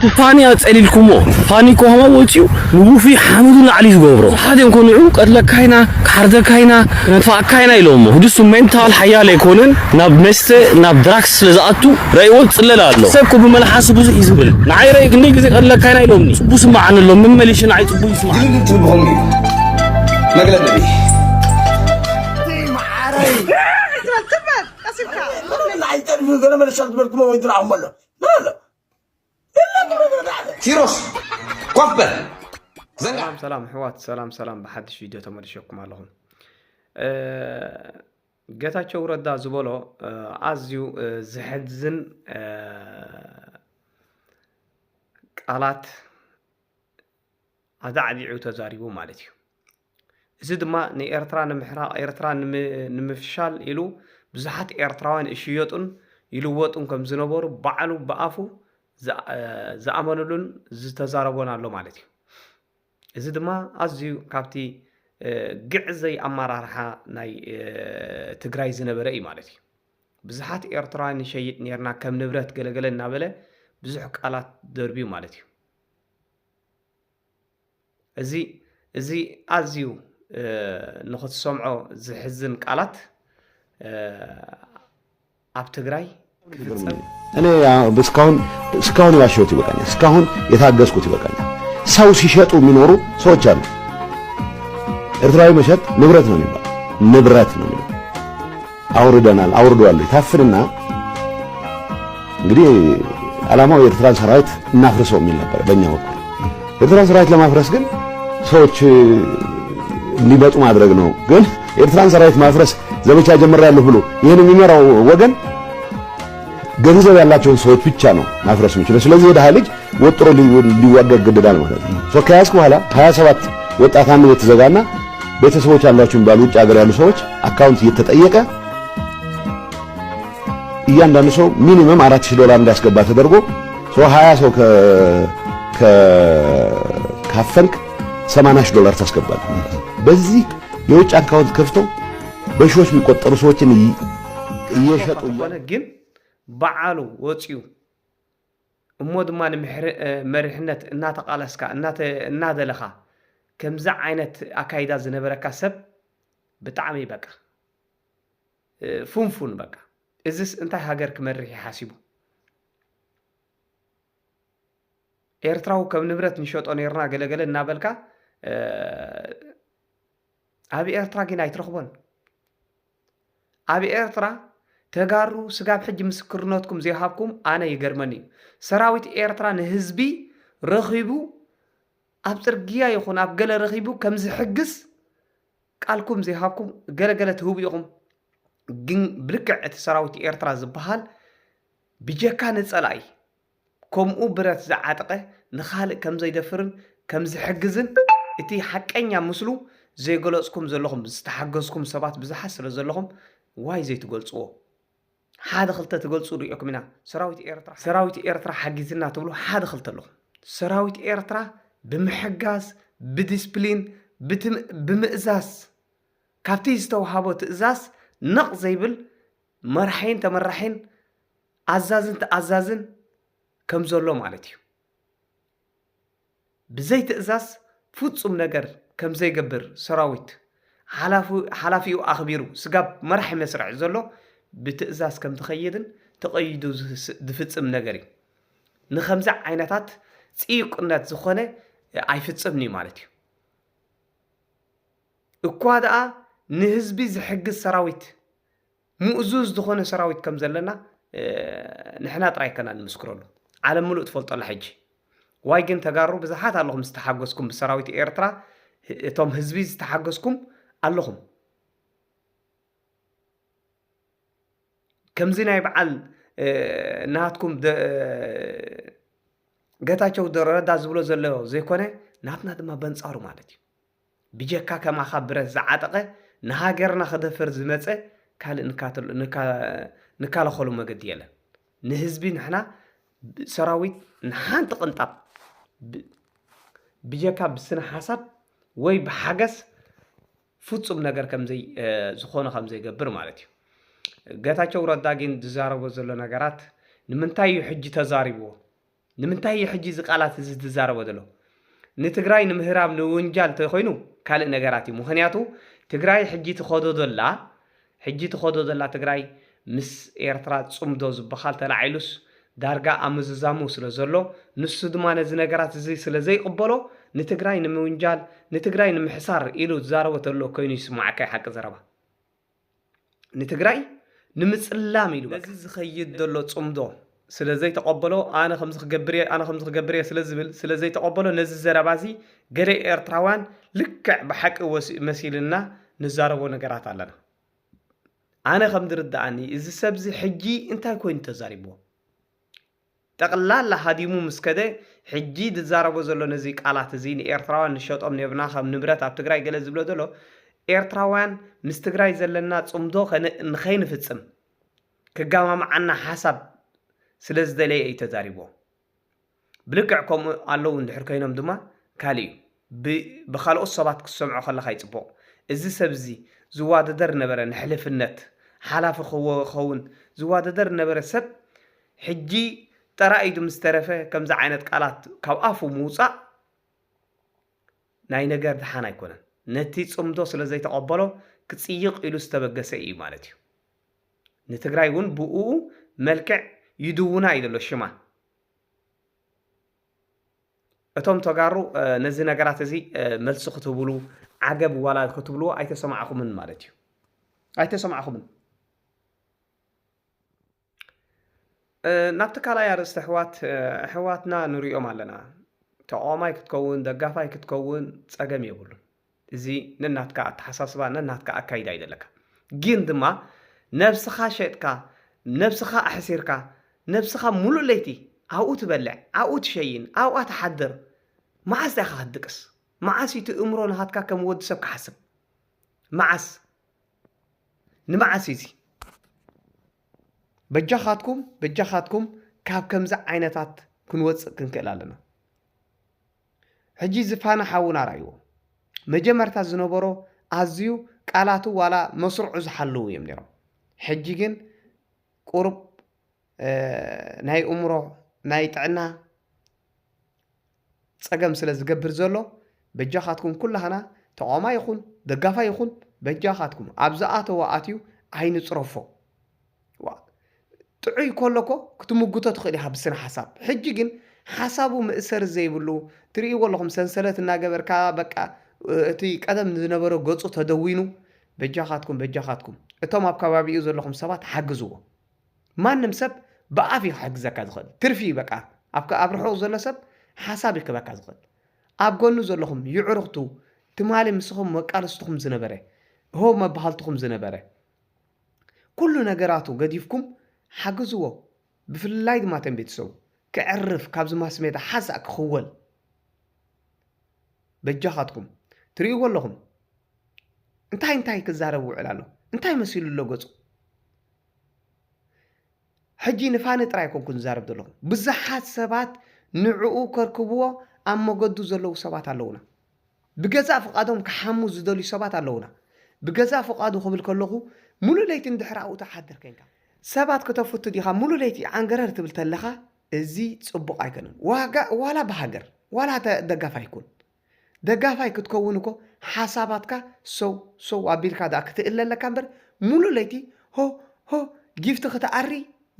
فاني أتسألكمو فاني كوهما وتيو نوفي حامد العلي غبرو هذا يكون عوق أدلك كاينا كاردك كاينا نتفع كاينا يلومو هدوس منتال حياة ليكونن ناب مست ناب دراكس لزقاتو رأيول تسلل الله سبكو بملحاس بوز يزبل نعي رأيك نيجي أدلك كاينا يلومني بوس معنا اللوم من مليش نعي تبوي يسمع ما قلت نبي سلام حوات سلام بحدش فيديو تمرشكم عليهم قتاچو ردا زبولو ازيو زحدزن قالات عدعديعو تزاريبو مالتي እዚ ድማ ንኤርትራ ንምፍሻል ኢሉ ብዙሓት ኤርትራውያን እሽየጡን ይልወጡን ከም ዝነበሩ ባዕሉ በአፉ ዝኣመኑሉን ዝተዛረቦን ኣሎ ማለት እዩ እዚ ድማ ኣዝዩ ካብቲ ግዕዘይ ኣመራርሓ ናይ ትግራይ ዝነበረ እዩ ማለት እዩ ብዙሓት ኤርትራውያን ይሸይጥ ነርና ከም ንብረት ገለገለ እናበለ ብዙሕ ቃላት ደርቢዩ ማለት እዩ እዚ ኣዝዩ ንኽትሰምዖ ዝሕዝን ቃላት ኣብ ትግራይ ክፍጸም እኔ እስካሁን ያሸሁት ይበቃኛል። እስካሁን የታገስኩት ይበቃኛል። ሰው ሲሸጡ የሚኖሩ ሰዎች አሉ። ኤርትራዊ መሸጥ ንብረት ነው የሚባለው ንብረት ነው የሚለው አውርደዋል ታፍንና እንግዲህ ዓላማው የኤርትራን ሰራዊት እናፍርሰው የሚል ነበር በእኛ በኩል። የኤርትራን ሰራዊት ለማፍረስ ግን ሰዎች እንዲመጡ ማድረግ ነው። ግን ኤርትራን ሰራዊት ማፍረስ ዘመቻ ጀምሬያለሁ ብሎ ይሄን የሚመራው ወገን ገንዘብ ያላቸውን ሰዎች ብቻ ነው ማፍረስ የሚችለው። ስለዚህ የደሃ ልጅ ወጥሮ ሊዋጋ ይገደዳል ማለት ነው። ከያዝኩ በኋላ 27 ወጣት አንድ ቤት ተዘጋና ቤተሰቦች ያላችሁ ባሉ ውጭ ሀገር ያሉ ሰዎች አካውንት እየተጠየቀ እያንዳንዱ ሰው ሚኒመም $4000 እንዲያስገባ ተደርጎ 20 ሰው ካፈንክ $80,000 ታስገባለህ። በዚህ የውጭ አካውንት ከፍተው በሺዎች የሚቆጠሩ ሰዎችን እየሸጡ ግን በዓሉ ወጪው እሞድማ መሪሕነት እናተቃለስካ እናደለኻ ከምዛ ዓይነት አካይዳ ዝነበረካ ሰብ ብጣዕሚ በቃ ፉንፉን በቃ እዚስ እንታይ ሃገር ክመርሕ ይሓሲቡ ኤርትራው ከም ንብረት ንሸጦ ነርና ገለገለ እናበልካ ኣብ ኤርትራ ግን ኣይትረኽቦን ኣብ ኤርትራ ተጋሩ ስጋብ ሕጂ ምስክርነትኩም ዘይሃብኩም ኣነ ይገርመኒ ሰራዊት ኤርትራ ንህዝቢ ረኺቡ ኣብ ጽርግያ ይኹን ኣብ ገለ ረኺቡ ከም ዝሕግስ ቃልኩም ዘይሃብኩም ገለገለ ትህቡ ኢኹም ግን ብልክዕ እቲ ሰራዊት ኤርትራ ዝበሃል ብጀካ ንጸላይ ከምኡ ብረት ዝዓጠቀ ንኻልእ ከም ዘይደፍርን ከም ዝሕግዝን እቲ ሓቀኛ ምስሉ ዘይገለጽኩም ዘለኹም ዝተሓገዝኩም ሰባት ብዙሓት ስለ ዘለኹም ዋይ ዘይትገልጽዎ ሓደ ክልተ ትገልጹ ርኢኩም ኢና ሰራዊት ኤርትራ ሓጊዝና ትብሉ ሓደ ክልተ ኣለኹም ሰራዊት ኤርትራ ብምሕጋዝ ብዲስፕሊን ብምእዛዝ ካብቲ ዝተዋሃቦ ትእዛዝ ነቕ ዘይብል መራሒን ተመራሒን ኣዛዝን ተኣዛዝን ከም ዘሎ ማለት እዩ ብዘይ ትእዛዝ ፍጹም ነገር ከም ዘይገብር ሰራዊት ሓላፊኡ ኣኽቢሩ ስጋብ መራሒ መስርዕ ዘሎ ብትእዛዝ ከም ትኸይድን ተቐይዱ ዝፍጽም ነገር እዩ ንኸምዚ ዓይነታት ጽይቁነት ዝኾነ ኣይፍጽምኒ ማለት እዩ እኳ ደኣ ንህዝቢ ዝሕግዝ ሰራዊት ምእዙዝ ዝኾነ ሰራዊት ከም ዘለና ንሕና ጥራይ ከና ንምስክረሉ ዓለም ሙሉእ ትፈልጠላ ሕጂ ዋይ ግን ተጋሩ ብዙሓት ኣለኹም ዝተሓገዝኩም ብሰራዊት ኤርትራ እቶም ህዝቢ ዝተሓገዝኩም ኣለኹም ከምዚ ናይ በዓል ናትኩም ገታቸው ረዳ ዝብሎ ዘለዎ ዘይኮነ ናትና ድማ በንጻሩ ማለት እዩ ብጀካ ከማኻ ብረት ዝዓጠቐ ንሃገርና ክደፍር ዝመፀ ካልእ ንካለኸሉ መገዲ የለን ንህዝቢ ንሕና ሰራዊት ንሓንቲ ቅንጣብ ብጀካ ብስነ ሓሳብ ወይ ብሓገስ ፍጹም ነገር ከምዘይ ዝኾነ ከምዘይገብር ማለት እዩ ገታቸው ረዳ ግን ዝዛረቦ ዘሎ ነገራት ንምንታይ እዩ ሕጂ ተዛሪብዎ ንምንታይ ሕጂ ዝቃላት እዚ ትዛረቦ ዘሎ ንትግራይ ንምሕራብ ንውንጃል ተኮይኑ ካልእ ነገራት እዩ ምክንያቱ ትግራይ ሕጂ ትኸዶ ዘላ ትግራይ ምስ ኤርትራ ጽምዶ ዝበሃል ተላዒሉስ ዳርጋ ኣመዛዛሙ ስለ ዘሎ ንሱ ድማ ነዚ ነገራት እዚ ስለ ዘይቅበሎ ንትግራይ ንምውንጃል ንትግራይ ንምሕሳር ኢሉ ዝዛረቦ ተሎ ኮይኑ ይስማዓካ ሓቂ ዘረባ ንትግራይ ንምጽላም ኢሉ ነዚ ዝኸይድ ዘሎ ጽምዶ ስለ ዘይተቀበሎ ኣነ ከምዚ ክገብር ስለ ዝብል ስለ ዘይተቀበሎ ነዚ ዘረባዚ ገለ ኤርትራውያን ልክዕ ብሓቂ መሲልና ንዛረቦ ነገራት ኣለና ኣነ ከም ዝርዳእኒ እዚ ሰብዚ ሕጂ እንታይ ኮይኑ ተዛሪብዎ ጠቕላላ ሃዲሙ ምስከደ ሕጂ ዝዛረቦ ዘሎ ነዚ ቃላት እዚ ንኤርትራውያን ንሸጦም ነብና ከም ንብረት ኣብ ትግራይ ገለ ዝብሎ ዘሎ ኤርትራውያን ምስ ትግራይ ዘለና ጽምዶ ንኸይንፍጽም ክጋማምዓና ሓሳብ ስለ ዝደለየ እዩ ተዛሪብዎ ብልክዕ ከምኡ ኣለዉ እንድሕር ኮይኖም ድማ ካልእ እዩ ብካልኦት ሰባት ክሰምዖ ከለካ ይፅቡቕ እዚ ሰብዚ ዝዋደደር ነበረ ንሕልፍነት ሓላፊ ክኸውን ዝዋደደር ነበረ ሰብ ሕጂ ጠራኢዱ ምስ ተረፈ ከምዚ ዓይነት ቃላት ካብ ኣፉ ምውፃእ ናይ ነገር ድሓን ኣይኮነን ነቲ ጽምዶ ስለ ዘይተቐበሎ ክጽይቕ ኢሉ ዝተበገሰ እዩ ማለት እዩ ንትግራይ እውን ብኡ መልክዕ ይድውና እዩ ዘሎ ሽማ እቶም ተጋሩ ነዚ ነገራት እዚ መልሲ ክትብሉ ዓገብ ዋላ ክትብልዎ ኣይተሰማዕኹምን ማለት እዩ ኣይተሰማዕኹምን ናብቲ ካልኣይ ኣርእስቲ ሕዋትና ንሪኦም ኣለና ተቃዋማይ ክትከውን ደጋፋይ ክትከውን ፀገም የብሉን እዚ ነናትካ ኣተሓሳስባ ነናትካ ኣካይዳ ይደለካ ግን ድማ ነብስኻ ሸጥካ ነብስኻ ኣሕሲርካ ነብስኻ ሙሉእ ለይቲ ኣብኡ ትበልዕ ኣብኡ ትሸይን ኣብኣ ትሓድር መዓስ ዳይኻ ክትድቅስ መዓስ እዩ እምሮ ናሃትካ ከም ወዲ ሰብ ክሓስብ መዓስ ንመዓስ እዚ በጃኻትኩም ካብ ከምዚ ዓይነታት ክንወፅእ ክንክእል ኣለና ሕጂ ዝፋና ሓውና ራእይዎ መጀመርታ ዝነበሮ ኣዝዩ ቃላቱ ዋላ መስርዑ ዝሓልው እዮም ነይሮም ሕጂ ግን ቁርብ ናይ እምሮ ናይ ጥዕና ፀገም ስለ ዝገብር ዘሎ በጃኻትኩም ኩላህና ተቃዋማ ይኹን ደጋፋ ይኹን በጃኻትኩም ኣብዝኣተዎ ኣትዩ ኣይንፅረፎ ጥዑይ ከለኮ ክትምጉቶ ትኽእል ኢኻ ብስነ ሓሳብ ሕጂ ግን ሓሳቡ ምእሰር ዘይብሉ ትርእይዎ ኣለኹም ሰንሰለት እናገበርካ በቃ እቲ ቀደም ዝነበረ ገፁ ተደዊኑ በጃኻትኩም እቶም ኣብ ከባቢኡ ዘለኹም ሰባት ሓግዝዎ ማንም ሰብ ብኣፍ ይሕግዘካ ዝኽእል ትርፊ በቃ ኣብ ርሑቕ ዘሎ ሰብ ሓሳብ ይክበካ ዝኽእል ኣብ ጎኑ ዘለኹም ይዕርኽቱ ትማሊ ምስኹም መቃለስትኹም ዝነበረ ሆ መባሃልትኹም ዝነበረ ኩሉ ነገራቱ ገዲፍኩም ሓግዝዎ ብፍላይ ድማ ተን ቤተሰቡ ክዕርፍ ካብዚ ማስሜታ ሓሳእ ክኽወል በጃኻትኩም ትርእይዎ ኣለኹም እንታይ ክዛረብ ውዕል ኣሎ እንታይ መሲሉ ኣሎ ገፁ ሕጂ ንፋነ ጥራይ ኮንኩን ዝዛረብ ዘለኹም ብዙሓት ሰባት ንዕኡ ከርክብዎ ኣብ መገዱ ዘለዉ ሰባት ኣለውና ብገዛእ ፍቓዶም ክሓሙ ዝደልዩ ሰባት ኣለውና ብገዛእ ፍቓዱ ክብል ከለኹ ሙሉእ ለይቲ እንድሕር ኣብኡ ተሓድር ኮንካ ሰባት ከተፍቱ ዲኻ ሙሉእ ለይቲ ዓንገረር ትብል ተለኻ እዚ ፅቡቕ ኣይኮነን ዋላ ብሃገር ዋላ ደጋፋይ ይኩን ደጋፋይ ክትከውን እኮ ሓሳባትካ ሰው ኣቢልካ ዳ ክትእለለካ እምበር ሙሉእ ለይቲ ሆ ጊፍቲ ክትዓሪ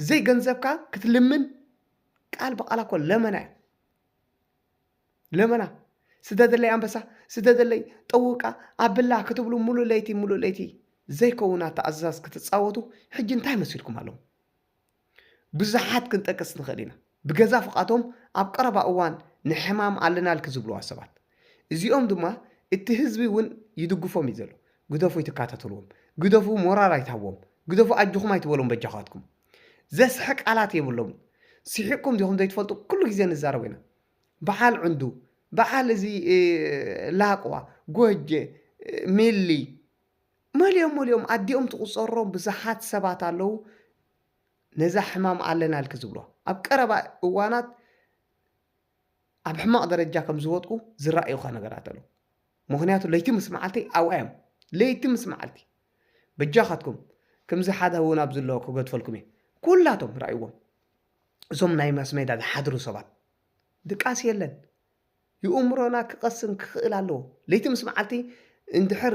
ዘይ ገንዘብካ ክትልምን ቃል በቃላ እኮ ለመና ስደደለይ ኣንበሳ ስደደለይ ጠውቃ ኣብላ ክትብሉ ሙሉእ ለይቲ ዘይከውና ተኣዛዝ ክትፃወቱ ሕጂ እንታይ መሲልኩም ኣለዉ ብዙሓት ክንጠቅስ ንኽእል ኢና ብገዛ ፍቓቶም ኣብ ቀረባ እዋን ንሕማም ኣለናል ክዝብልዋ ሰባት እዚኦም ድማ እቲ ህዝቢ እውን ይድግፎም እዩ ዘሎ ግደፉ ይትካተትልዎም ግደፉ ሞራል ኣይትሃቦም ግደፉ ኣጅኹም ኣይትበሎም በጃኻትኩም ዘስሕቅ ቃላት የብሎም ሲሒቅኩም ዲኹም ዘይትፈልጡ ኩሉ ግዜ ንዛረብ ኢና በዓል ዕንዱ በዓል እዚ ላቅዋ ጎጀ ሚሊ መሊኦም ኣዲኦም ትቁፀሮም ብዙሓት ሰባት ኣለዉ ነዛ ሕማም ኣለናል ክዝብልዋ ኣብ ቀረባ እዋናት ኣብ ሕማቕ ደረጃ ከም ዝወጥቁ ዝረኣዩካ ነገራት ኣለዉ ምክንያቱ ለይቲ ምስ መዓልቲ ኣብኣዮም ለይቲ ምስ መዓልቲ በጃኻትኩም ከምዚ ሓደ እውን ኣብ ዘለዎ ክገድፈልኩም እየ ኩላቶም ረኣይዎም እዞም ናይ ማስሜዳ ዝሓድሩ ሰባት ድቃስ የለን ይኡምሮና ክቐስን ክኽእል ኣለዎ ለይቲ ምስ መዓልቲ እንድሕር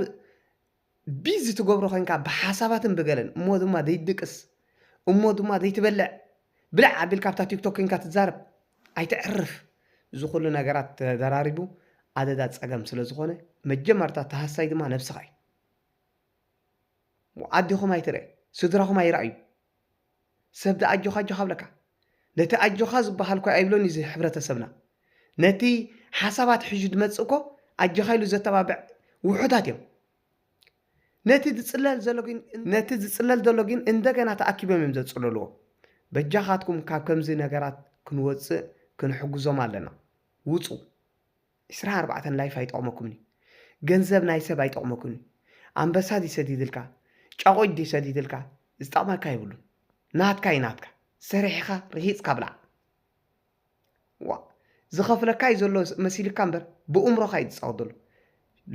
ቢዚ ትገብሮ ኮይንካ ብሓሳባትን ብገለን እሞ ድማ ዘይድቅስ እሞ ድማ ዘይትበልዕ ብልዕ ኣቢልካ ኣብታ ቲክቶክ ኮይንካ ትዛረብ ኣይትዕርፍ እዚ ኩሉ ነገራት ተደራሪቡ ኣደዳ ፀገም ስለ ዝኾነ መጀመርታ ተሃሳይ ድማ ነብስኻ እዩ ኣዲኹም ኣይትርአ ስድራኹም ኣይረኣዩ ሰብ ደኣጆኻ ኣጆኻ ብለካ ነቲ ኣጆኻ ዝበሃል ኮ ኣይብሎን እዚ ሕብረተሰብና ነቲ ሓሳባት ሕጂ ድመፅእ እኮ ኣጆኻ ኢሉ ዘተባብዕ ውሑታት እዮም ነቲ ዝፅለል ዘሎ ግን እንደገና ተኣኪቦም እዮም ዘፅለልዎ በጃኻትኩም ካብ ከምዚ ነገራት ክንወፅእ ክንሕግዞም ኣለና ውፁ 24 ላይፍ ኣይጠቕመኩምኒ ገንዘብ ናይ ሰብ ኣይጠቕመኩምኒ ኣንበሳ ሰዲድልካ ጫቆይ ሰዲድልካ ዝጠቕመካ ይብሉን ናትካ ይናትካ ሰሪሕኻ ርሂፅካ ብላዕ ዝኸፍለካ እዩ ዘሎ መሲልካ እምበር ብእምሮኻ እዩ ዝፃወት ዘሎ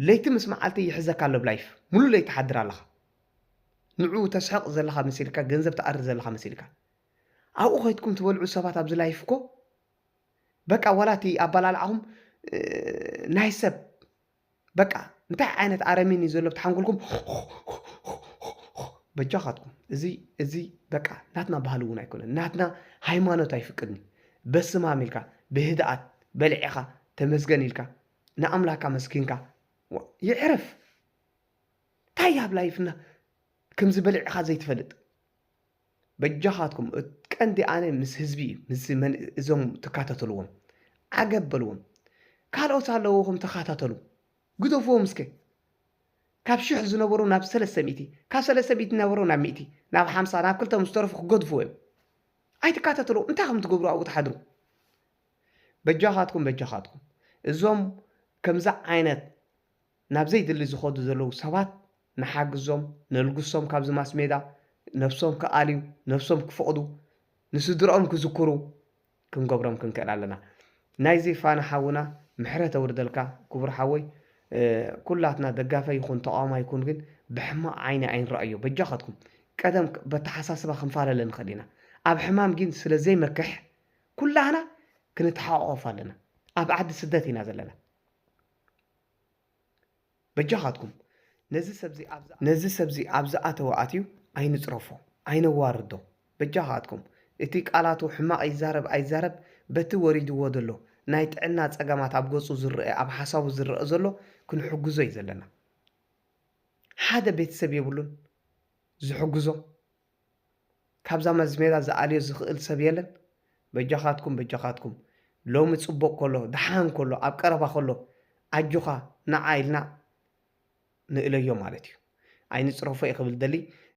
ለይቲ ምስ መዓልቲ ይሕዘካ ኣሎ ብላይፍ ሙሉ ለይቲ ሓድር ኣለኻ ንዑ ተስሕቕ ዘለኻ መሲልካ ገንዘብ ተኣርር ዘለኻ መሲልካ ኣብኡ ኸይትኩም ትበልዑ ሰባት ኣብዚ ላይፍ እኮ በቃ ወላቲ ኣባላልዓኹም ናይ ሰብ በቃ እንታይ ዓይነት ኣረሚን እዩ ዘሎ ብትሓንጉልኩም በጃኻትኩም እዚ በቃ ናትና ባህል እውን ኣይኮነን ናትና ሃይማኖት ኣይፍቅድኒ በስማም ኢልካ ብህድኣት በልዒኻ ተመስገን ኢልካ ንኣምላካ መስኪንካ ይዕረፍ እንታይ ኣብ ላይፍና ከምዚ በልዒኻ ዘይትፈልጥ በጃኻትኩም ቀንዲ ኣነ ምስ ህዝቢ ምስ እዞም ተካተተልዎም ዓገበልዎም ካልኦት ኣለውኹም ተኻታተሉ ግደፍዎም እስከ ካብ 1000 ዝነበሩ ናብ 300 ካብ 300 ዝነበሩ ናብ 100 ናብ 50 ናብ 200 ዝተረፉ ክገድፉ እዮም ኣይትካተተሉ እንታይ ከም ትገብሩ ኣብኡ ተሓድሩ በጃኻትኩም እዞም ከምዛ ዓይነት ናብ ዘይድሊ ዝኸዱ ዘለዉ ሰባት ንሓግዞም ነልግሶም ካብዚ ማስ ሜዳ ነፍሶም ክኣልዩ ነፍሶም ክፈቕዱ ንስድሮኦም ክዝክሩ ክንገብሮም ክንክእል ኣለና ናይዚ ፋና ሓውና ምሕረት ኣውርደልካ ክቡር ሓወይ ኩላትና ደጋፈ ይኹን ተቃውማ ይኹን ግን ብሕማቕ ዓይኒ ኣይንረአዮ በጃኻትኩም ቀደም በተሓሳስባ ክንፋለለ ንኽእል ኢና ኣብ ሕማም ግን ስለዘይመክሕ ኩላህና ክንተሓቋቆፍ ኣለና ኣብ ዓዲ ስደት ኢና ዘለና በጃኻትኩም ነዚ ሰብዚ ኣብዛ ኣተወ ኣትዩ ኣይንፅረፎ ኣይነዋርዶ በጃኻትኩም እቲ ቃላቱ ሕማቕ ኣይዛረብ በቲ ወሪድዎ ዘሎ ናይ ጥዕና ፀገማት ኣብ ገፁ ዝርአ ኣብ ሓሳቡ ዝርአ ዘሎ ክንሕግዞ እዩ ዘለና ሓደ ቤተሰብ የብሉን ዝሕግዞ ካብዛ መዝሜዳ ዝኣልዮ ዝኽእል ሰብ የለን በጃኻትኩም ሎሚ ፅቡቕ ከሎ ድሓን ከሎ ኣብ ቀረባ ከሎ ኣጆኻ ንዓ ኢልና ንእለዮ ማለት እዩ ኣይንፅረፎ እየ ክብል ደሊ